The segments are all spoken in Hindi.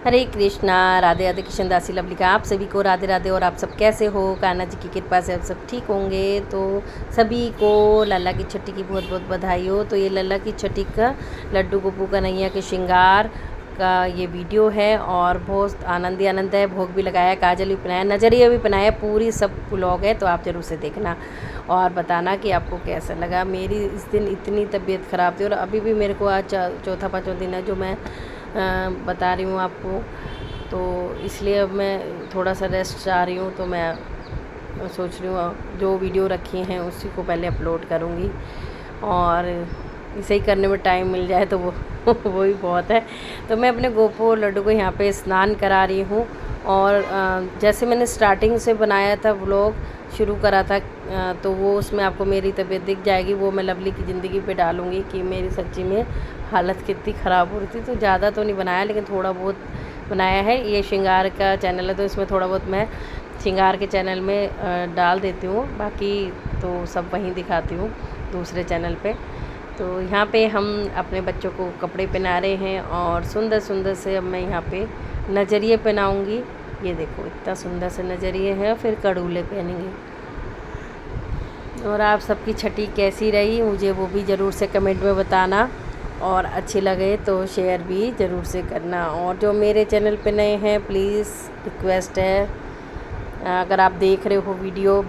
हरे कृष्णा, राधे राधे। कृष्ण दासी लवली का आप सभी को राधे राधे। और आप सब कैसे हो? कान्हा जी की कृपा से आप सब ठीक होंगे। तो सभी को लल्ला की छठी की बहुत बहुत बधाई हो। तो ये लल्ला की छठी का लड्डू गोपू कन्हैया के श्रृंगार का ये वीडियो है और बहुत आनंद ही आनंद है। भोग भी लगाया, काजल भी पहनाया, नजरिया भी पहनाया, पूरी सब व्लॉग है। तो आप ज़रूर से देखना और बताना कि आपको कैसा लगा। मेरी इस दिन इतनी तबीयत ख़राब थी और अभी भी मेरे को आज चौथा पाँचवा दिन है जो मैं बता रही हूँ आपको। तो इसलिए अब मैं थोड़ा सा रेस्ट चाह रही हूँ। तो मैं सोच रही हूँ जो वीडियो रखी हैं उसी को पहले अपलोड करूँगी और इसे ही करने में टाइम मिल जाए तो वो वो ही बहुत है। तो मैं अपने गोपू और लड्डू को यहाँ पे स्नान करा रही हूँ। और जैसे मैंने स्टार्टिंग से बनाया था व्लॉग शुरू करा था तो वो उसमें आपको मेरी तबीयत दिख जाएगी। वो मैं लवली की ज़िंदगी पे डालूँगी कि मेरी सच्ची में हालत कितनी ख़राब हो रही थी। तो ज़्यादा तो नहीं बनाया लेकिन थोड़ा बहुत बनाया है। ये श्रृंगार का चैनल है तो इसमें थोड़ा बहुत मैं श्रृंगार के चैनल में डाल देती हूँ, बाकी तो सब वहीं दिखाती हूँ दूसरे चैनल पे। तो यहाँ पे हम अपने बच्चों को कपड़े पहना रहे हैं और सुंदर सुंदर से अब मैं यहाँ पे नजरिए पहनाऊँगी। ये देखो इतना सुंदर से नजरिए हैं, फिर कड़ूले पहनेंगे। और आप सबकी छठी कैसी रही मुझे वो भी ज़रूर से कमेंट में बताना और अच्छी लगे तो शेयर भी ज़रूर से करना। और जो मेरे चैनल पे नए हैं प्लीज़ रिक्वेस्ट है, अगर आप देख रहे हो वीडियो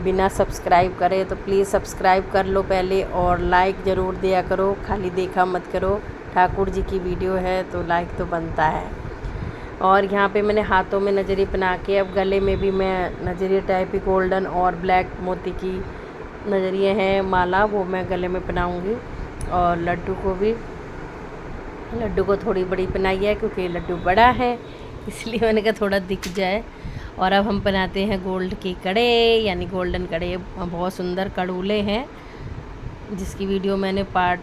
बिना सब्सक्राइब करे तो प्लीज़ सब्सक्राइब कर लो पहले और लाइक ज़रूर दिया करो, खाली देखा मत करो। ठाकुर जी की वीडियो है तो लाइक तो बनता है। और यहाँ पे मैंने हाथों में नजरिए पहना के अब गले में भी मैं नजरिए टाइप ही गोल्डन और ब्लैक मोती की नजरिए हैं माला, वो मैं गले में पहनाऊँगी। और लड्डू को भी, लड्डू को थोड़ी बड़ी पहनाई है क्योंकि लड्डू बड़ा है इसलिए मैंने कहा थोड़ा दिख जाए। और अब हम पहनाते हैं गोल्ड के कड़े, यानी गोल्डन कड़े। बहुत सुंदर कड़ूले हैं जिसकी वीडियो मैंने पार्ट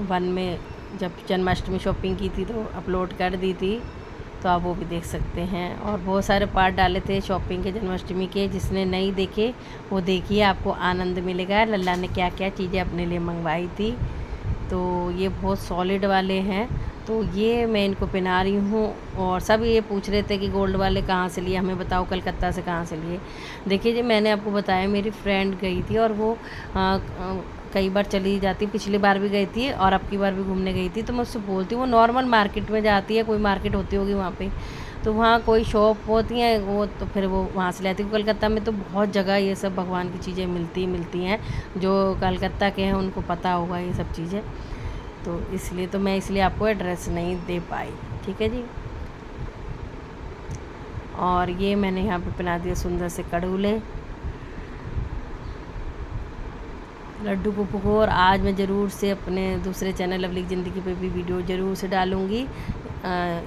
1 में जब जन्माष्टमी शॉपिंग की थी तो अपलोड कर दी थी, तो आप वो भी देख सकते हैं। और बहुत सारे पार्ट डाले थे शॉपिंग के, जन्माष्टमी के। जिसने नहीं देखे वो देखिए, आपको आनंद मिलेगा। लल्ला ने क्या क्या चीज़ें अपने लिए मंगवाई थी। तो ये बहुत सॉलिड वाले हैं, तो ये मैं इनको पहना रही हूँ। और सब ये पूछ रहे थे कि गोल्ड वाले कहाँ से लिए, हमें बताओ कलकत्ता से कहाँ से लिए। देखिए जी, मैंने आपको बताया मेरी फ्रेंड गई थी और वो कई बार चली जाती, पिछली बार भी गई थी और अब की बार भी घूमने गई थी। तो मैं उससे बोलती हूँ वो नॉर्मल मार्केट में जाती है, कोई मार्केट होती होगी वहाँ पे, तो वहाँ कोई शॉप होती हैं वो, तो फिर वो वहाँ से लेती है। कलकत्ता में तो बहुत जगह ये सब भगवान की चीज़ें मिलती हैं, जो कलकत्ता के हैं उनको पता होगा ये सब चीज़ें। तो इसलिए आपको एड्रेस नहीं दे पाई, ठीक है जी। और ये मैंने यहाँ पे पहना दिया सुंदर से कड़ूले लड्डू गोपू को। और आज मैं ज़रूर से अपने दूसरे चैनल लवली की ज़िंदगी पे भी वीडियो ज़रूर से डालूँगी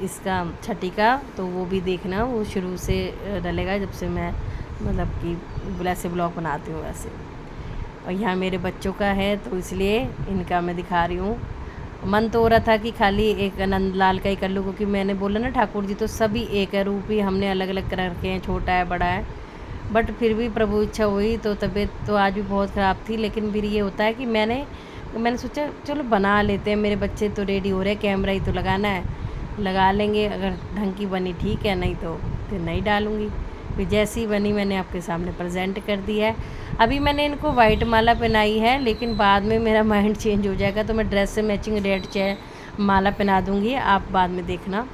इसका छठी का, तो वो भी देखना। वो शुरू से डलेगा जब से मैं मतलब कि वैसे ब्लॉग बनाती हूँ वैसे। और यहाँ मेरे बच्चों का है तो इसलिए इनका मैं दिखा रही हूँ। मन तो हो रहा था कि खाली एक नंदलाल का ही कर लूँ, क्योंकि मैंने बोला ना ठाकुर जी तो सभी एक है, रूप ही हमने अलग अलग कर रखे हैं, छोटा है बड़ा है। बट फिर भी प्रभु इच्छा हुई। तो तबीयत तो आज भी बहुत ख़राब थी, लेकिन फिर ये होता है कि मैंने सोचा चलो बना लेते हैं। मेरे बच्चे तो रेडी हो रहे हैं, कैमरा ही तो लगाना है, लगा लेंगे। अगर ढंग की बनी ठीक है, नहीं तो फिर नहीं डालूँगी। फिर जैसी बनी मैंने आपके सामने प्रेजेंट कर दिया है। अभी मैंने इनको वाइट माला पहनाई है, लेकिन बाद में मेरा माइंड चेंज हो जाएगा तो मैं ड्रेस से मैचिंग रेड माला पहना दूँगी, आप बाद में देखना।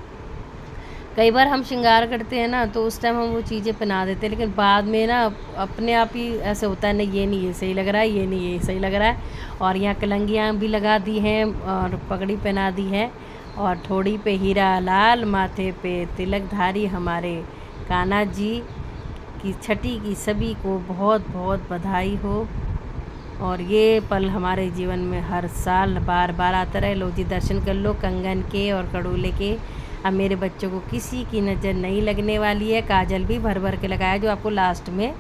कई बार हम श्रृंगार करते हैं ना तो उस टाइम हम वो चीज़ें पहना देते हैं, लेकिन बाद में ना अपने आप ही ऐसे होता है, नहीं ये नहीं ये सही लग रहा है, ये नहीं ये सही लग रहा है। और यहाँ कलंगियाँ भी लगा दी हैं और पगड़ी पहना दी है और ठोड़ी पे हीरा लाल, माथे पे तिलकधारी हमारे कान्हा जी की छठी की सभी को बहुत बहुत बधाई हो। और ये पल हमारे जीवन में हर साल बार बार आता रहे। लो जी दर्शन कर लो कंगन के और कड़ूले के। अब मेरे बच्चों को किसी की नज़र नहीं लगने वाली है। काजल भी भर भर के लगाया, जो आपको लास्ट में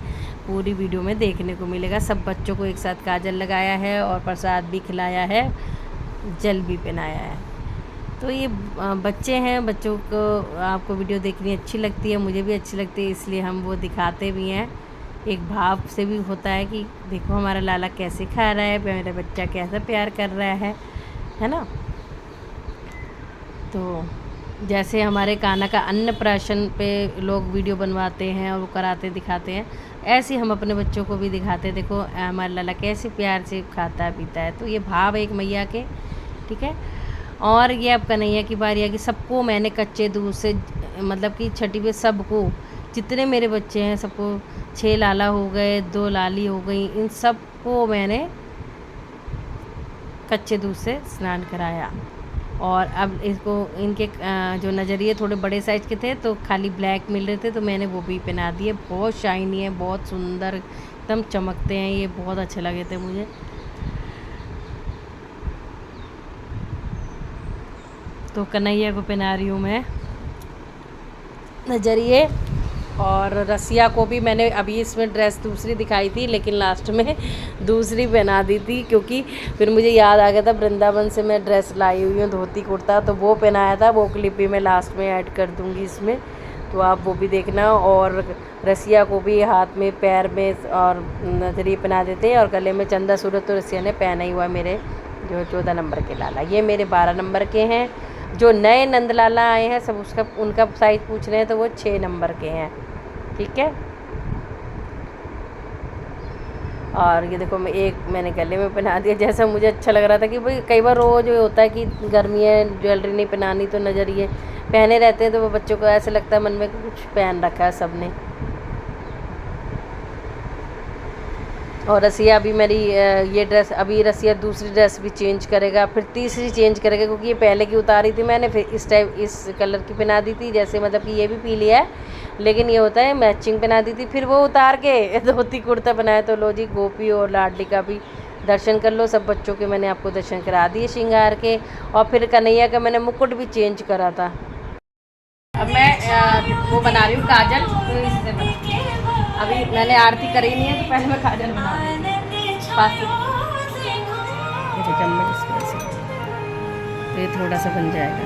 पूरी वीडियो में देखने को मिलेगा। सब बच्चों को एक साथ काजल लगाया है और प्रसाद भी खिलाया है, जल भी पहनाया है। तो ये बच्चे हैं, बच्चों को आपको वीडियो देखनी अच्छी लगती है, मुझे भी अच्छी लगती है, इसलिए हम वो दिखाते भी हैं। एक भाव से भी होता है कि देखो हमारा लाला कैसे खा रहा है, मेरा बच्चा कैसा प्यार कर रहा है ना। तो जैसे हमारे कान्हा का अन्नप्राशन पे लोग वीडियो बनवाते हैं और वो कराते दिखाते हैं, ऐसे हम अपने बच्चों को भी दिखाते हैं। देखो हमारा लाला कैसे प्यार से खाता है पीता है। तो ये भाव एक मैया के, ठीक है। और ये अब कन्हैया की बारी है कि सबको मैंने कच्चे दूध से, मतलब कि छठी पे सबको, जितने मेरे बच्चे हैं सबको, 6 लाला हो गए, 2 लाली हो गई, इन सबको मैंने कच्चे दूध से स्नान कराया। और अब इसको इनके जो नज़रिए थोड़े बड़े साइज़ के थे तो खाली ब्लैक मिल रहे थे, तो मैंने वो भी पहना दिए। बहुत शाइनी है, बहुत सुंदर, एकदम चमकते हैं ये, बहुत अच्छे लगे थे मुझे। तो कन्हैया को पहना रही हूँ मैं नज़रिए। और रसिया को भी मैंने अभी इसमें ड्रेस दूसरी दिखाई थी, लेकिन लास्ट में दूसरी पहना दी थी, क्योंकि फिर मुझे याद आ गया था वृंदावन से मैं ड्रेस लाई हुई हूँ धोती कुर्ता, तो वो पहनाया था। वो क्लिप भी मैं लास्ट में ऐड कर दूँगी इसमें, तो आप वो भी देखना। और रसिया को भी हाथ में, पैर में और नजरिए पहना देते हैं, और गले में चंदा सूरत तो रसिया ने पहना ही हुआ है। मेरे जो 14 नंबर के लाला, ये मेरे 12 नंबर के हैं। जो नए नंद लाला आए हैं सब उसका उनका साइज़ पूछ रहे हैं, तो वो 6 नंबर के हैं, ठीक है। और ये देखो मैंने गले में पहना दिया, जैसा मुझे अच्छा लग रहा था कि भाई कई बार रोज़ होता है कि गर्मी है, ज्वेलरी नहीं पहनानी, तो नज़रिए पहने रहते हैं, तो वो बच्चों को ऐसे लगता है मन में कि कुछ पहन रखा है सब ने। और रसिया अभी मेरी ये ड्रेस, अभी रसिया दूसरी ड्रेस भी चेंज करेगा, फिर तीसरी चेंज करेगा, क्योंकि ये पहले की उतारी थी मैंने, फिर इस टाइप इस कलर की पहना दी थी। जैसे मतलब कि ये भी पीली है, लेकिन ये होता है मैचिंग पहना दी थी, फिर वो उतार के धोती कुर्ता बनाया। तो लो जी, गोपी और लाडली का भी दर्शन कर लो। सब बच्चों के मैंने आपको दर्शन करा दिए श्रृंगार के। और फिर कन्हैया का मैंने मुकुट भी चेंज करा था। अब मैं वो बना रही हूँ काजल, तो इससे अभी मैंने आरती करी नहीं है, तो पहले मैं काजल बना रही हूँ। ये चम्मच इस वजह से, तो ये थोड़ा सा बन जाएगा।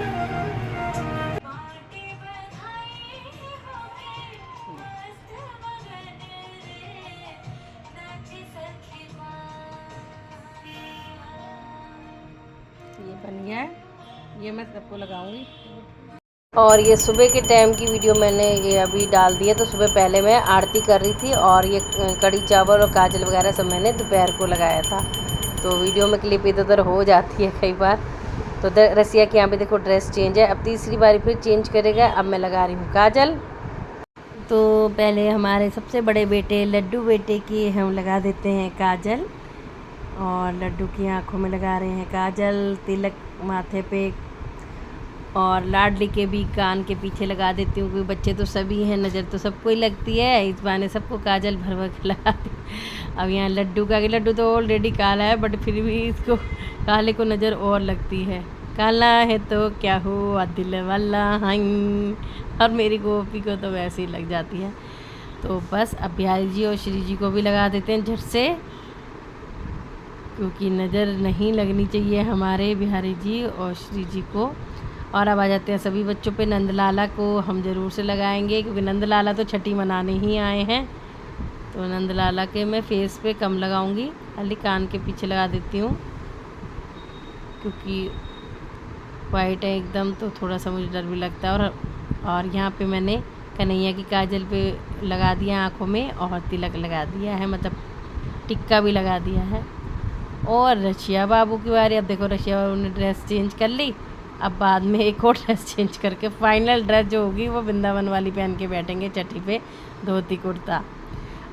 ये बन गया है, ये मैं सबको लगाऊंगी। और ये सुबह के टाइम की वीडियो मैंने ये अभी डाल दी है। तो सुबह पहले मैं आरती कर रही थी, और ये कड़ी चावल और काजल वगैरह सब मैंने दोपहर को लगाया था। तो वीडियो में क्लिप इधर उधर हो जाती है कई बार। तो रसिया के यहाँ पे देखो ड्रेस चेंज है, अब तीसरी बारी फिर चेंज करेगा। अब मैं लगा रही हूँ काजल। तो पहले हमारे सबसे बड़े बेटे लड्डू बेटे की हम लगा देते हैं काजल, और लड्डू की आँखों में लगा रहे हैं काजल, तिलक माथे पे, और लाडली के भी कान के पीछे लगा देती हूँ, क्योंकि बच्चे तो सभी हैं, नज़र तो सबको ही लगती है, इस बहाने सबको काजल भर भर के लगा दी। अब यहाँ लड्डू का, लड्डू तो ऑलरेडी काला है, बट फिर भी इसको काले को नज़र और लगती है। काला है तो क्या हुआ दिल वाला हाई, और मेरी गोपी को तो वैसे ही लग जाती है। तो बस अब बिहारी जी और श्री जी को भी लगा देते हैं झट से, क्योंकि नज़र नहीं लगनी चाहिए हमारे बिहारी जी और श्री जी को। और अब आ जाते हैं सभी बच्चों पे। नंदलाला को हम ज़रूर से लगाएंगे, क्योंकि नंदलाला तो छठी मनाने ही आए हैं। तो नंदलाला के मैं फेस पे कम लगाऊंगी, खाली कान के पीछे लगा देती हूँ, क्योंकि वाइट है एकदम, तो थोड़ा सा मुझे डर भी लगता है। और यहाँ पे मैंने कन्हैया की काजल पे लगा दिया आँखों में, और तिलक लगा दिया है, मतलब टिक्का भी लगा दिया है। और रशिया बाबू की बारी। अब देखो रशिया बाबू ने ड्रेस चेंज कर ली, अब बाद में एक और ड्रेस चेंज करके फाइनल ड्रेस जो होगी वो वृंदावन वाली पहन के बैठेंगे छठी पे, धोती कुर्ता।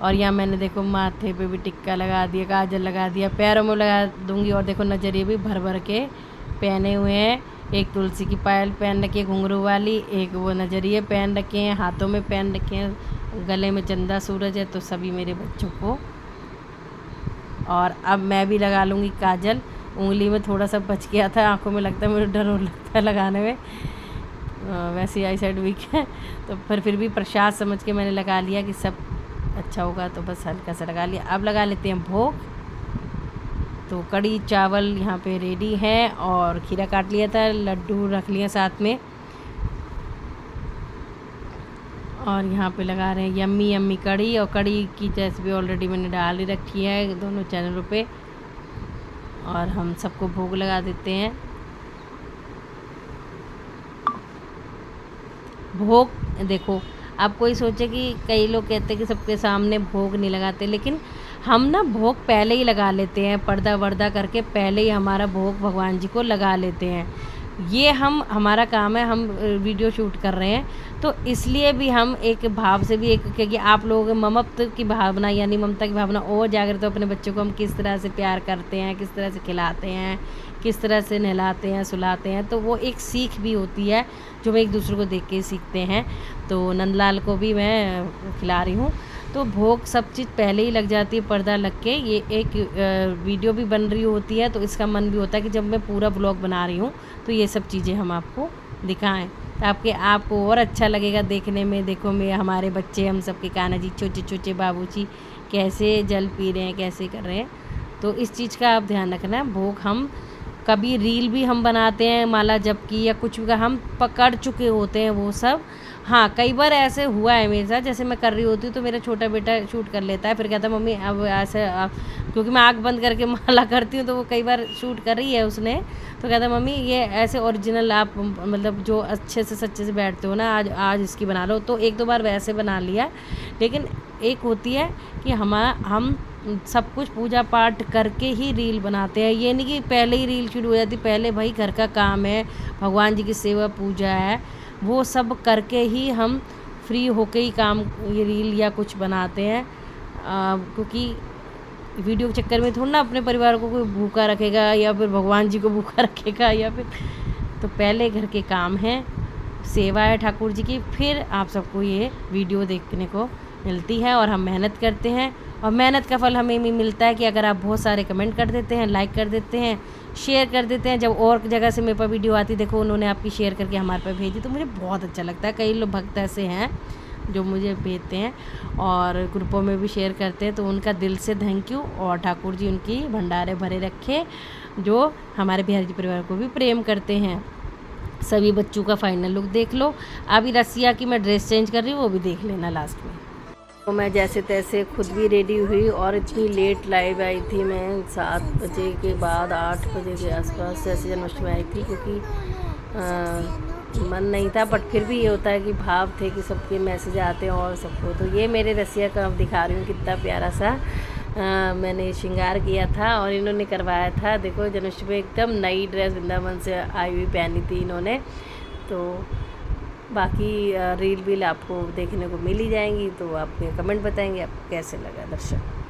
और यहाँ मैंने देखो माथे पे भी टिक्का लगा दिया, काजल लगा दिया, पैरों में लगा दूंगी। और देखो नजरिए भी भर भर के पहने हुए हैं। एक तुलसी की पायल पहन रखी है घुंघरू वाली, एक वो नजरिए पहन रखे हैं, हाथों में पहन रखे हैं, गले में चंदा सूरज है। तो सभी मेरे बच्चों को। और अब मैं भी लगा लूँगी काजल। उंगली में थोड़ा सा बच गया था, आंखों में लगता है, मुझे डर और लगता है लगाने में, वैसे आई साइड वीक है। तो फिर भी प्रसाद समझ के मैंने लगा लिया कि सब अच्छा होगा, तो बस हल्का सा लगा लिया। अब लगा लेते हैं भोग। तो कड़ी चावल यहाँ पे रेडी है, और खीरा काट लिया था, लड्डू रख लिया साथ में, और यहाँ पे लगा रहे हैं यम्मी यम्मी कड़ी। और कड़ी की रेसिपी ऑलरेडी मैंने डाल ही रखी है दोनों चैनलों पे। और हम सबको भोग लगा देते हैं। भोग देखो, आप कोई सोचे कि कई लोग कहते हैं कि सबके सामने भोग नहीं लगाते, लेकिन हम ना भोग पहले ही लगा लेते हैं, पर्दा वर्दा करके पहले ही हमारा भोग भगवान जी को लगा लेते हैं। ये हम हमारा काम है, हम वीडियो शूट कर रहे हैं तो इसलिए भी हम एक भाव से भी एक, क्योंकि आप लोग ममत्व की भावना यानी ममता की भावना और जागृत हो, अपने बच्चों को हम किस तरह से प्यार करते हैं, किस तरह से खिलाते हैं, किस तरह से नहलाते हैं, सुलाते हैं, तो वो एक सीख भी होती है जो हम एक दूसरे को देख के सीखते हैं। तो नंदलाल को भी मैं खिला रही हूँ। तो भोग सब चीज़ पहले ही लग जाती है, पर्दा लग के। ये एक वीडियो भी बन रही होती है, तो इसका मन भी होता है कि जब मैं पूरा ब्लॉग बना रही हूँ तो ये सब चीज़ें हम आपको दिखाएं, तो आपको और अच्छा लगेगा देखने में। देखो मैं, हमारे बच्चे, हम सबके कान्हा जी, छोटे छोटे बाबू जी कैसे जल पी रहे हैं, कैसे कर रहे हैं। तो इस चीज़ का आप ध्यान रखना। भोग हम कभी रील भी हम बनाते हैं माला जप की या कुछ भी, हम पकड़ चुके होते हैं वो सब। हाँ, कई बार ऐसे हुआ है मेरे साथ, जैसे मैं कर रही होती हूँ तो मेरा छोटा बेटा शूट कर लेता है, फिर कहता है मम्मी अब ऐसे क्योंकि मैं आँख बंद करके माला करती हूँ, तो वो कई बार शूट कर रही है उसने, तो कहता है मम्मी ये ऐसे ओरिजिनल आप मतलब जो अच्छे से सच्चे से बैठते हो ना, आज इसकी बना लो। तो एक दो बार वैसे बना लिया, लेकिन एक होती है कि हम सब कुछ पूजा पाठ करके ही रील बनाते हैं। ये नहीं कि पहले ही रील शुरू हो जाती, पहले भाई घर का काम है, भगवान जी की सेवा पूजा है, वो सब करके ही हम फ्री होके ही काम ये रील या कुछ बनाते हैं। क्योंकि वीडियो के चक्कर में थोड़ा ना अपने परिवार को कोई भूखा रखेगा या फिर भगवान जी को भूखा रखेगा, या फिर तो पहले घर के काम हैं, सेवा है ठाकुर जी की, फिर आप सबको ये वीडियो देखने को मिलती है। और हम मेहनत करते हैं और मेहनत का फल हमें भी मिलता है कि अगर आप बहुत सारे कमेंट कर देते हैं, लाइक कर देते हैं, शेयर कर देते हैं। जब और जगह से मेरे पास वीडियो आती, देखो उन्होंने आपकी शेयर करके हमारे पास भेजी, तो मुझे बहुत अच्छा लगता है। कई लोग भक्त ऐसे हैं जो मुझे भेजते हैं और ग्रुपों में भी शेयर करते हैं, तो उनका दिल से थैंक यू। और ठाकुर जी उनकी भंडारे भरे रखे, जो हमारे बिहारी जी परिवार को भी प्रेम करते हैं। सभी बच्चों का फाइनल लुक देख लो। अभी रसिया की मैं ड्रेस चेंज कर रही हूँ, वो भी देख लेना लास्ट में। तो मैं जैसे तैसे खुद भी रेडी हुई और इतनी लेट लाइव आई थी मैं, 7 बजे के बाद 8 बजे के आसपास जैसे जन्माष्टमी आई थी, क्योंकि मन नहीं था, बट फिर भी ये होता है कि भाव थे कि सबके मैसेज आते हैं और सबको। तो ये मेरे रसिया का दिखा रही हूँ, कितना प्यारा सा मैंने श्रृंगार किया था और इन्होंने करवाया था। देखो जन्माष्टमी एकदम नई ड्रेस वृंदावन से आई हुई पहनी थी इन्होंने। तो बाकी रील आपको देखने को मिल ही जाएंगी, तो आप कमेंट बताएंगे आपको कैसे लगा दर्शक।